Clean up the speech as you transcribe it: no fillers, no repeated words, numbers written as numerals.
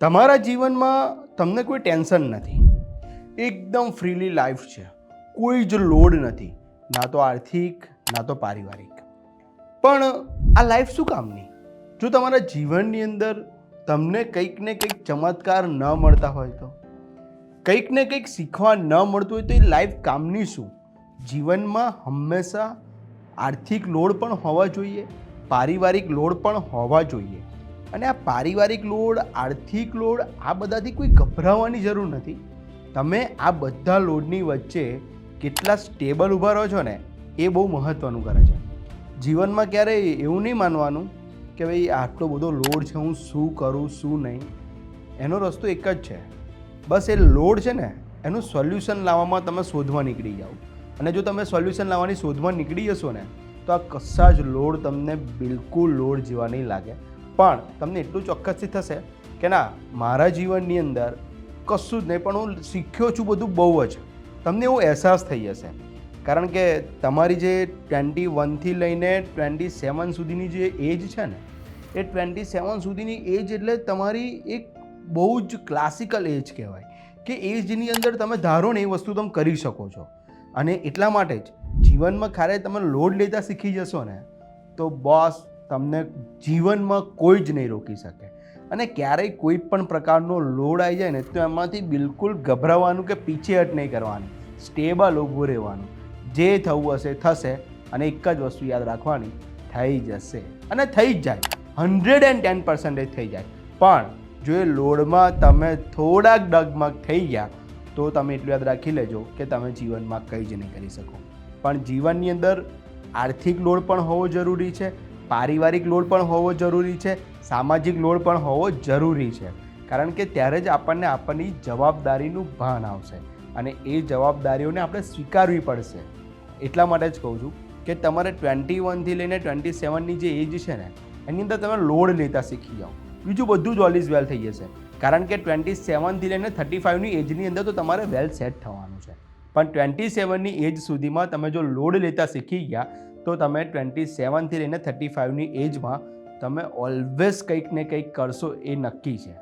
તમારા જીવનમાં તમને કોઈ ટેન્શન નથી, એકદમ ફ્રીલી લાઈફ છે, કોઈ જ લોડ નથી, ના તો આર્થિક ના તો પારિવારિક. પણ આ લાઈફ શું કામની? જો તમારા જીવનની અંદર તમને કંઈક ને કંઈક ચમત્કાર ન મળતા હોય તો, કંઈક ને કંઈક શીખવા ન મળતું હોય તો એ લાઈફ કામની શું? જીવનમાં હંમેશા આર્થિક લોડ પણ હોવા જોઈએ, પારિવારિક લોડ પણ હોવા જોઈએ. અને આ પારિવારિક લોડ, આર્થિક લોડ, આ બધાથી કોઈ ગભરાવાની જરૂર નથી. તમે આ બધા લોડની વચ્ચે કેટલા સ્ટેબલ ઊભા રહો છો ને, એ બહુ મહત્ત્વનું કરે છે. જીવનમાં ક્યારેય એવું નહીં માનવાનું કે ભાઈ આટલો બધો લોડ છે, હું શું કરું શું નહીં. એનો રસ્તો એક જ છે, બસ એ લોડ છે ને એનું સોલ્યુશન લાવવામાં તમે શોધવા નીકળી જાઓ. અને જો તમે સોલ્યુશન લાવવાની શોધમાં નીકળી જશો ને તો આ કશા જ લોડ તમને બિલકુલ લોડ જેવા નહીં લાગે. પણ તમને એટલું ચોક્કસથી થશે કે ના, મારા જીવનની અંદર કશું જ નહીં, પણ હું શીખ્યો છું બધું બહુ જ. તમને એવો અહેસાસ થઈ જશે. કારણ કે તમારી જે 21થી લઈને 27 સુધીની જે એજ છે ને, એ 27 સુધીની એજ એટલે તમારી એક બહુ જ ક્લાસિકલ એજ કહેવાય કે એજની અંદર તમે ધારો ને એ વસ્તુ તમે કરી શકો છો. અને એટલા માટે જ જીવનમાં ક્યારે તમે લોડ લેતા શીખી જશો ને તો બોસ તમને જીવનમાં કોઈ જ નહીં રોકી શકે. અને ક્યારેય કોઈ પણ પ્રકારનો લોડ આવી જાય ને તો એમાંથી બિલકુલ ગભરાવાનું કે પીછેહટ નહીં કરવાની, સ્ટેબલ ઊભું રહેવાનું. જે થવું હશે થશે, અને એક જ વસ્તુ યાદ રાખવાની, થઈ જશે અને થઈ જ જાય, 110% થઈ જાય. પણ જો એ લોડમાં તમે થોડાક ડગમગ થઈ ગયા તો તમે એટલું યાદ રાખી લેજો કે તમે જીવનમાં કંઈ જ નહીં કરી શકો. પણ જીવનની અંદર આર્થિક લોડ પણ હોવો જરૂરી છે, પારિવારિક લોડ પણ હોવો જરૂરી છે, સામાજિક લોડ પણ હોવો જરૂરી છે. કારણ કે ત્યારે જ આપણને આપણી જવાબદારીનું ભાન આવશે અને એ જવાબદારીઓને આપણે સ્વીકારવી પડશે. એટલા માટે જ કહું છું કે તમારે 21થી લઈને 27ની જે એજ છે ને એની અંદર તમે લોડ લેતા શીખી જાઓ. બીજું બધું જ ઓલ ઇઝ વેલ થઈ જશે. કારણ કે 27થી લઈને 35ની એજની અંદર તો તમારે વેલ સેટ થવાનું છે. પણ 27ની એજ સુધીમાં તમે જો લોડ લેતા શીખી ગયા તો તમે 27થી લઈને 35ની એજમાં તમે ઓલવેઝ કંઈક ને કંઈક કરશો, એ નક્કી છે.